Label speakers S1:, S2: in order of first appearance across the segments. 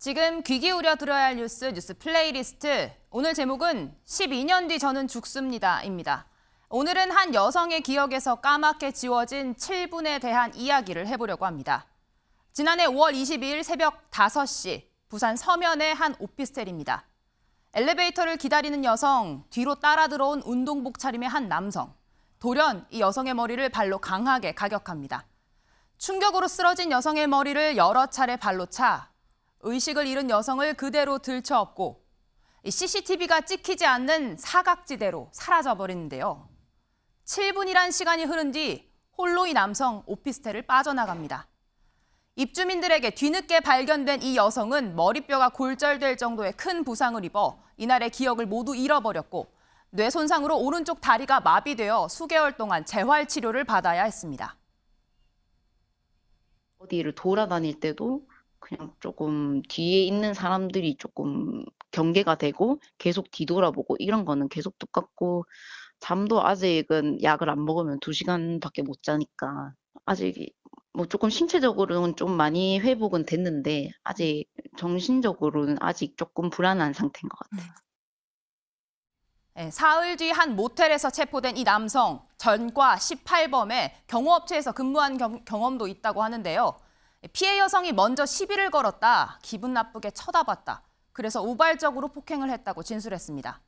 S1: 지금 귀 기울여 들어야 할 뉴스 플레이리스트. 오늘 제목은 12년 뒤 저는 죽습니다입니다. 오늘은 한 여성의 기억에서 까맣게 지워진 7분에 대한 이야기를 해보려고 합니다. 지난해 5월 22일 새벽 5시 부산 서면의 한 오피스텔입니다. 엘리베이터를 기다리는 여성, 뒤로 따라 들어온 운동복 차림의 한 남성. 돌연 이 여성의 머리를 발로 강하게 가격합니다. 충격으로 쓰러진 여성의 머리를 여러 차례 발로 차 의식을 잃은 여성을 그대로 들쳐업고 CCTV가 찍히지 않는 사각지대로 사라져버리는데요. 7분이란 시간이 흐른 뒤 홀로 이 남성 오피스텔을 빠져나갑니다. 입주민들에게 뒤늦게 발견된 이 여성은 머리뼈가 골절될 정도의 큰 부상을 입어 이날의 기억을 모두 잃어버렸고 뇌 손상으로 오른쪽 다리가 마비되어 수개월 동안 재활 치료를 받아야 했습니다.
S2: 어디를 돌아다닐 때도 그냥 조금 뒤에 있는 사람들이 조금 경계가 되고 계속 뒤돌아보고 이런 거는 계속 똑같고 잠도 아직은 약을 안 먹으면 2시간밖에 못 자니까 아직 뭐 조금 신체적으로는 좀 많이 회복은 됐는데 아직 정신적으로는 아직 조금 불안한 상태인 것 같아요.
S1: 사흘 뒤 한 모텔에서 체포된 이 남성, 전과 18범에 경호업체에서 근무한 경험도 있다고 하는데요. 피해 여성이 먼저 시비를 걸었다, 기분 나쁘게 쳐다봤다. 그래서 우발적으로 폭행을 했다고 진술했습니다.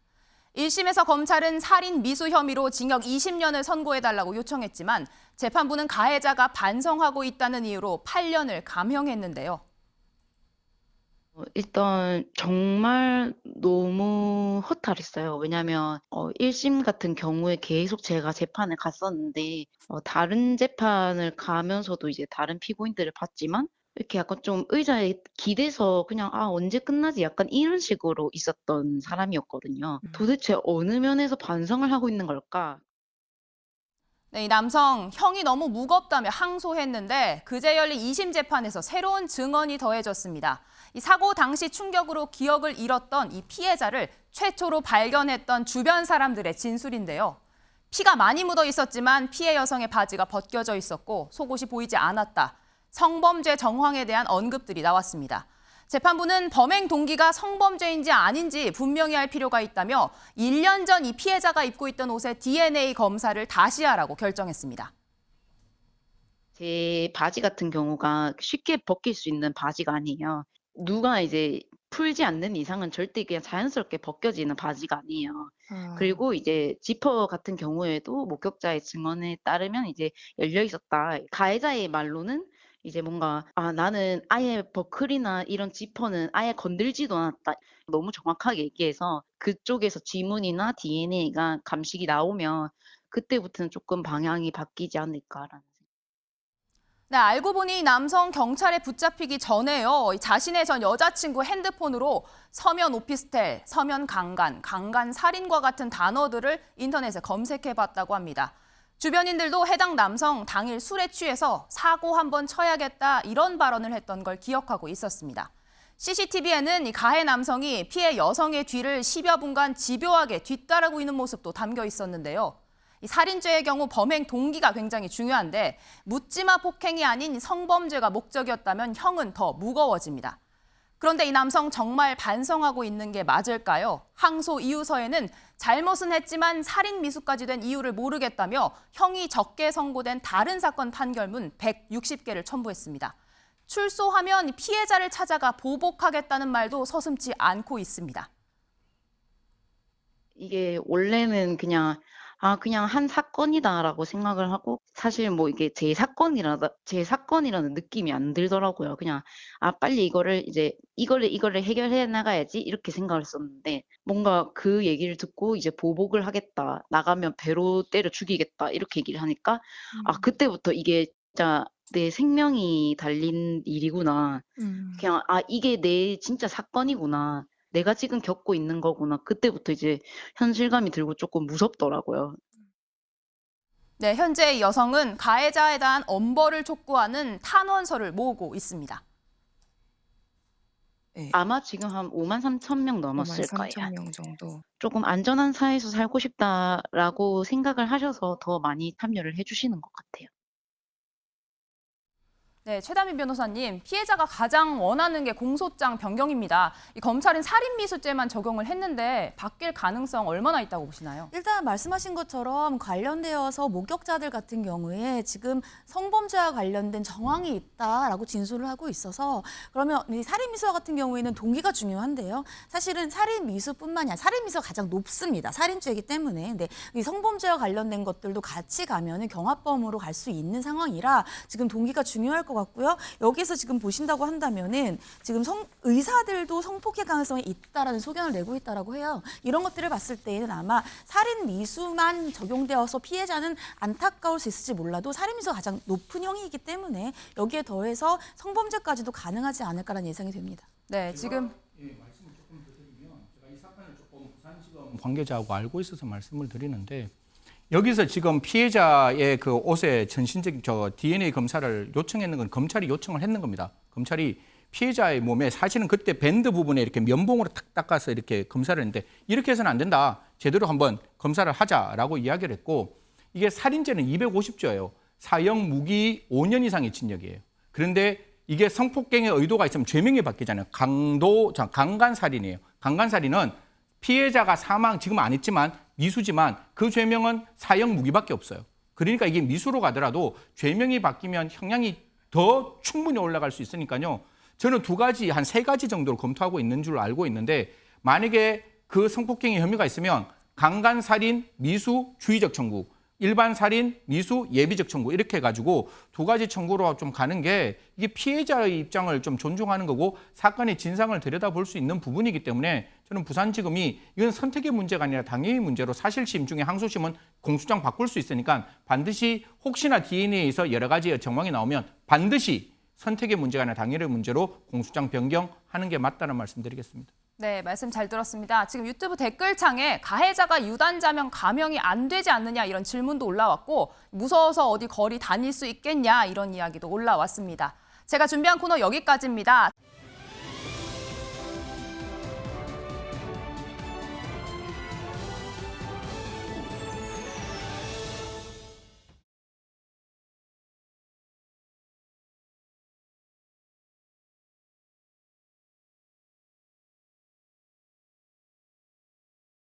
S1: 1심에서 검찰은 살인 미수 혐의로 징역 20년을 선고해달라고 요청했지만 재판부는 가해자가 반성하고 있다는 이유로 8년을 감형했는데요.
S2: 일단 정말 너무 허탈했어요. 왜냐하면 1심 같은 경우에 계속 제가 재판을 갔었는데 다른 재판을 가면서도 이제 다른 피고인들을 봤지만 이렇게 약간 좀 의자에 기대서 그냥 언제 끝나지 약간 이런 식으로 있었던 사람이었거든요. 도대체 어느 면에서 반성을 하고 있는 걸까?
S1: 네, 이 남성 형이 너무 무겁다며 항소했는데 그제 열린 2심 재판에서 새로운 증언이 더해졌습니다. 이 사고 당시 충격으로 기억을 잃었던 이 피해자를 최초로 발견했던 주변 사람들의 진술인데요. 피가 많이 묻어 있었지만 피해 여성의 바지가 벗겨져 있었고 속옷이 보이지 않았다. 성범죄 정황에 대한 언급들이 나왔습니다. 재판부는 범행 동기가 성범죄인지 아닌지 분명히 할 필요가 있다며 1년 전 이 피해자가 입고 있던 옷의 DNA 검사를 다시 하라고 결정했습니다.
S2: 제 바지 같은 경우가 쉽게 벗길 수 있는 바지가 아니에요. 누가 이제 풀지 않는 이상은 절대 그냥 자연스럽게 벗겨지는 바지가 아니에요. 그리고 이제 지퍼 같은 경우에도 목격자의 증언에 따르면 이제 열려 있었다. 가해자의 말로는 이제 뭔가 나는 아예 버클이나 이런 지퍼는 아예 건들지도 않았다. 너무 정확하게 얘기해서 그쪽에서 지문이나 DNA가 감식이 나오면 그때부터는 조금 방향이 바뀌지 않을까라는.
S1: 네, 알고 보니 이 남성 경찰에 붙잡히기 전에요. 자신의 전 여자친구 핸드폰으로 서면 오피스텔, 서면 강간, 강간 살인과 같은 단어들을 인터넷에 검색해봤다고 합니다. 주변인들도 해당 남성 당일 술에 취해서 사고 한번 쳐야겠다 이런 발언을 했던 걸 기억하고 있었습니다. CCTV에는 이 가해 남성이 피해 여성의 뒤를 10여 분간 집요하게 뒤따르고 있는 모습도 담겨 있었는데요. 이 살인죄의 경우 범행 동기가 굉장히 중요한데 묻지마 폭행이 아닌 성범죄가 목적이었다면 형은 더 무거워집니다. 그런데 이 남성 정말 반성하고 있는 게 맞을까요? 항소 이유서에는 잘못은 했지만 살인 미수까지 된 이유를 모르겠다며 형이 적게 선고된 다른 사건 판결문 160개를 첨부했습니다. 출소하면 피해자를 찾아가 보복하겠다는 말도 서슴지 않고 있습니다.
S2: 이게 원래는 그냥 한 사건이다라고 생각을 하고 사실 뭐 이게 제 사건이라는 느낌이 안 들더라고요. 그냥 빨리 이거를 해결해 나가야지 이렇게 생각을 했었는데 뭔가 그 얘기를 듣고 이제 보복을 하겠다. 나가면 배로 때려 죽이겠다. 이렇게 얘기를 하니까 그때부터 이게 진짜 내 생명이 달린 일이구나. 그냥 이게 내 진짜 사건이구나. 내가 지금 겪고 있는 거구나. 그때부터 이제 현실감이 들고 조금 무섭더라고요.
S1: 네, 현재 이 여성은 가해자에 대한 엄벌을 촉구하는 탄원서를 모으고 있습니다.
S3: 네.
S2: 아마 지금 한 53,000명
S3: 5만
S2: 넘었을
S3: 3천
S2: 거예요.
S3: 명 정도.
S2: 조금 안전한 사회에서 살고 싶다라고 생각을 하셔서 더 많이 참여를 해 주시는 것 같아요.
S1: 네, 최다민 변호사님, 피해자가 가장 원하는 게 공소장 변경입니다. 이 검찰은 살인미수죄만 적용을 했는데 바뀔 가능성 얼마나 있다고 보시나요?
S3: 일단 말씀하신 것처럼 관련되어서 목격자들 같은 경우에 지금 성범죄와 관련된 정황이 있다라고 진술을 하고 있어서 그러면 이 살인미수와 같은 경우에는 동기가 중요한데요. 사실은 살인미수뿐만이 아니라 살인미수가 가장 높습니다. 살인죄이기 때문에. 근데 이 성범죄와 관련된 것들도 같이 가면은 경합범으로 갈 수 있는 상황이라 지금 동기가 중요할 것 같고요. 여기서 지금 보신다고 한다면은 지금 의사들도 성폭행 가능성이 있다라는 소견을 내고 있다라고 해요. 이런 것들을 봤을 때에는 아마 살인 미수만 적용되어서 피해자는 안타까울 수 있을지 몰라도 살인 미수가 가장 높은 형이기 때문에 여기에 더해서 성범죄까지도 가능하지 않을까라는 예상이 됩니다.
S1: 네, 지금
S4: 말씀을 조금 더 드리면 제가 이 사건을 조금 부산지검 관계자하고 알고 있어서 말씀을 드리는데 여기서 지금 피해자의 그 옷에 전신적 DNA 검사를 요청했는 건 검찰이 요청을 했는 겁니다. 검찰이 피해자의 몸에 사실은 그때 밴드 부분에 이렇게 면봉으로 탁 닦아서 이렇게 검사를 했는데 이렇게 해서는 안 된다. 제대로 한번 검사를 하자라고 이야기를 했고 이게 살인죄는 250조예요. 사형 무기 5년 이상의 징역이에요. 그런데 이게 성폭행의 의도가 있으면 죄명이 바뀌잖아요. 강간살인이에요. 강간살인은 피해자가 사망 지금 안 했지만 미수지만 그 죄명은 사형 무기밖에 없어요. 그러니까 이게 미수로 가더라도 죄명이 바뀌면 형량이 더 충분히 올라갈 수 있으니까요. 저는 한 세 가지 정도를 검토하고 있는 줄 알고 있는데 만약에 그 성폭행의 혐의가 있으면 강간살인, 미수, 주의적 청구, 일반 살인, 미수, 예비적 청구 이렇게 해가지고 두 가지 청구로 좀 가는 게 이게 피해자의 입장을 좀 존중하는 거고 사건의 진상을 들여다볼 수 있는 부분이기 때문에 저는 부산지검이 이건 선택의 문제가 아니라 당연의 문제로 사실심 중에 항소심은 공소장 바꿀 수 있으니까 반드시 혹시나 DNA에서 여러 가지 정황이 나오면 반드시 선택의 문제가 아니라 당연의 문제로 공소장 변경하는 게 맞다는 말씀드리겠습니다.
S1: 네, 말씀 잘 들었습니다. 지금 유튜브 댓글창에 가해자가 유단자면 감형이 안 되지 않느냐 이런 질문도 올라왔고 무서워서 어디 거리 다닐 수 있겠냐 이런 이야기도 올라왔습니다. 제가 준비한 코너 여기까지입니다.